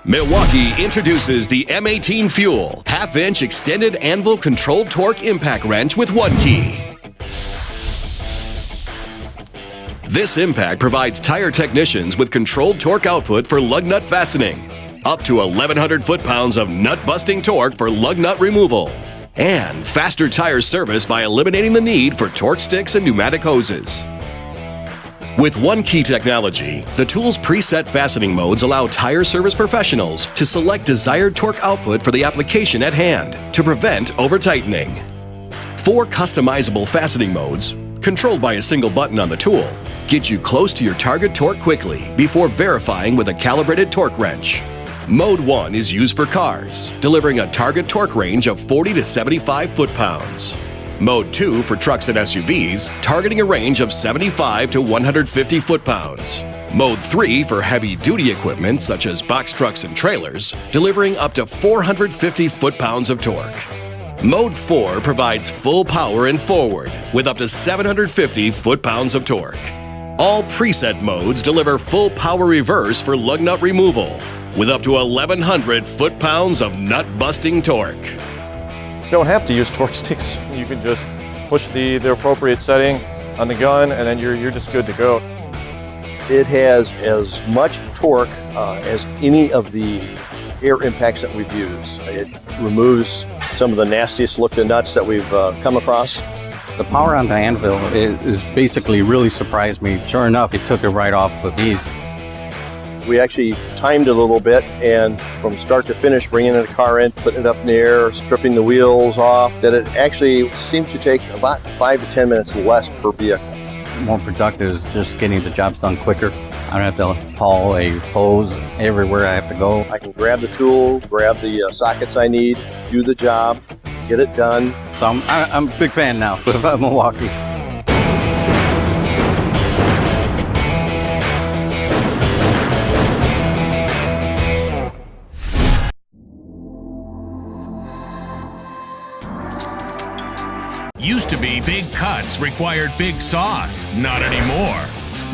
Milwaukee introduces the M18 Fuel, half-inch extended anvil controlled torque impact wrench with one key. This impact provides tire technicians with controlled torque output for lug nut fastening, up to 1,100 foot-pounds of nut-busting torque for lug nut removal, and faster tire service by eliminating the need for torque sticks and pneumatic hoses. With one key technology, the tool's preset fastening modes allow tire service professionals to select desired torque output for the application at hand to prevent over-tightening. 4 customizable fastening modes, controlled by a single button on the tool, get you close to your target torque quickly before verifying with a calibrated torque wrench. Mode 1 is used for cars, delivering a target torque range of 40 to 75 foot-pounds. Mode 2 for trucks and SUVs, targeting a range of 75 to 150 foot-pounds. Mode 3 for heavy-duty equipment such as box trucks and trailers, delivering up to 450 foot-pounds of torque. Mode 4 provides full power and forward with up to 750 foot-pounds of torque. All preset modes deliver full power reverse for lug nut removal with up to 1,100 foot-pounds of nut-busting torque. You don't have to use torque sticks. You can just push the appropriate setting on the gun and then you're just good to go. It has as much torque as any of the air impacts that we've used. It removes some of the nastiest looking nuts that we've come across. The power on the anvil is basically really surprised me. Sure enough, it took it right off with ease. We actually timed it a little bit, and from start to finish, bringing the car in, putting it up in the air, stripping the wheels off, that it actually seemed to take about 5 to 10 minutes less per vehicle. More productive is just getting the jobs done quicker. I don't have to haul a hose everywhere I have to go. I can grab the tool, grab the sockets I need, do the job, get it done. So I'm a big fan now of Milwaukee. Used to be big cuts required big saws. Not anymore.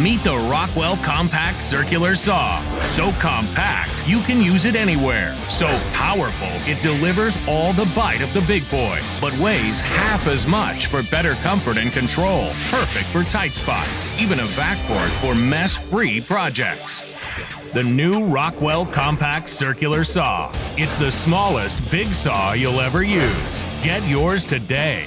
Meet the Rockwell Compact Circular Saw. So compact, you can use it anywhere. So powerful, it delivers all the bite of the big boys, but weighs half as much for better comfort and control. Perfect for tight spots. Even a vac port for mess-free projects. The new Rockwell Compact Circular Saw. It's the smallest big saw you'll ever use. Get yours today.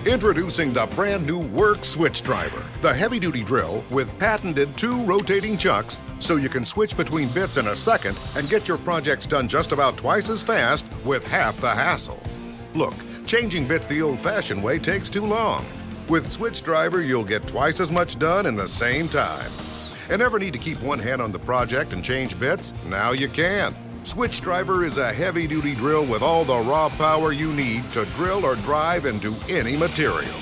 Introducing the brand new WORX Switchdriver, the heavy-duty drill with patented 2 rotating chucks so you can switch between bits in a second and get your projects done just about twice as fast with half the hassle. Look, changing bits the old-fashioned way takes too long. With Switchdriver, you'll get twice as much done in the same time. And ever need to keep one hand on the project and change bits? Now you can. Switchdriver is a heavy-duty drill with all the raw power you need to drill or drive into any material.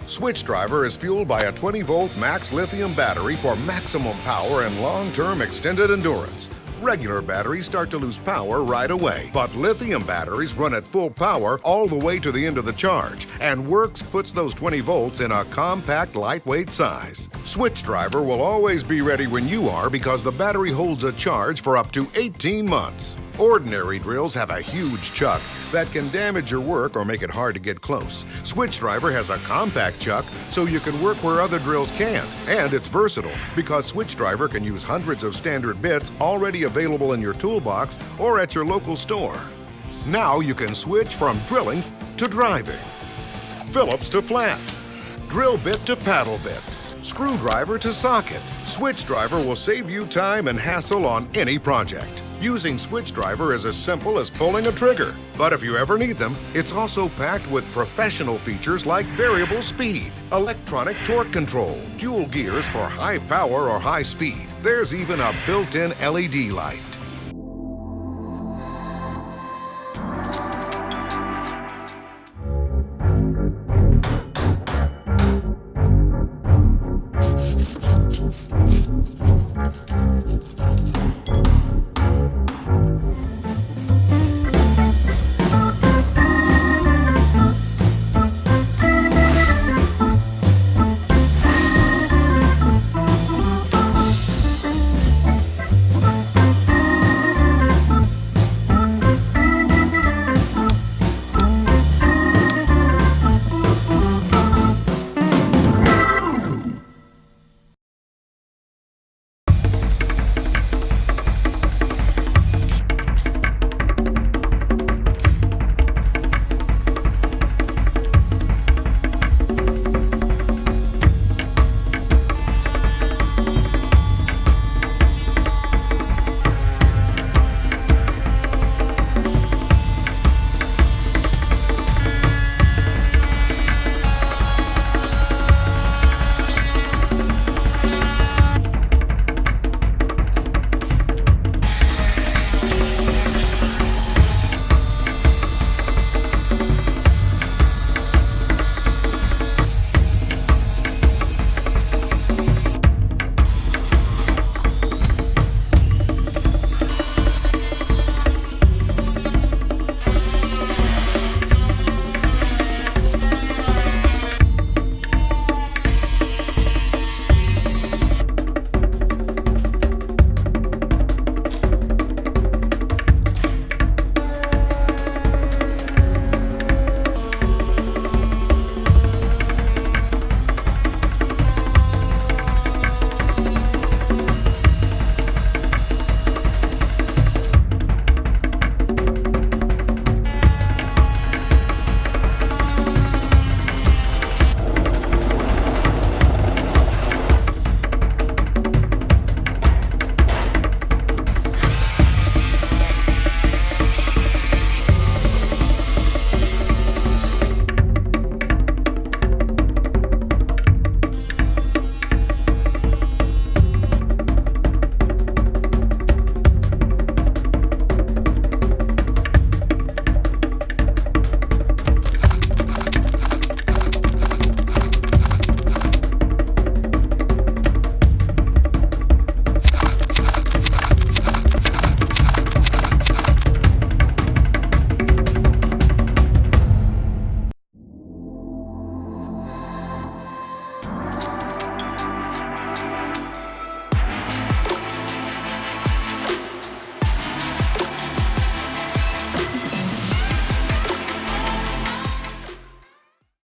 Switchdriver is fueled by a 20-volt max lithium battery for maximum power and long-term extended endurance. Regular batteries start to lose power right away, but lithium batteries run at full power all the way to the end of the charge, and WORX puts those 20 volts in a compact, lightweight size. Switchdriver will always be ready when you are because the battery holds a charge for up to 18 months. Ordinary drills have a huge chuck that can damage your work or make it hard to get close. Switchdriver has a compact chuck so you can work where other drills can't. And it's versatile because Switchdriver can use hundreds of standard bits already available in your toolbox or at your local store. Now you can switch from drilling to driving, Phillips to flat, drill bit to paddle bit, screwdriver to socket. Switchdriver will save you time and hassle on any project. Using Switchdriver is as simple as pulling a trigger. But if you ever need them, it's also packed with professional features like variable speed, electronic torque control, dual gears for high power or high speed. There's even a built-in LED light.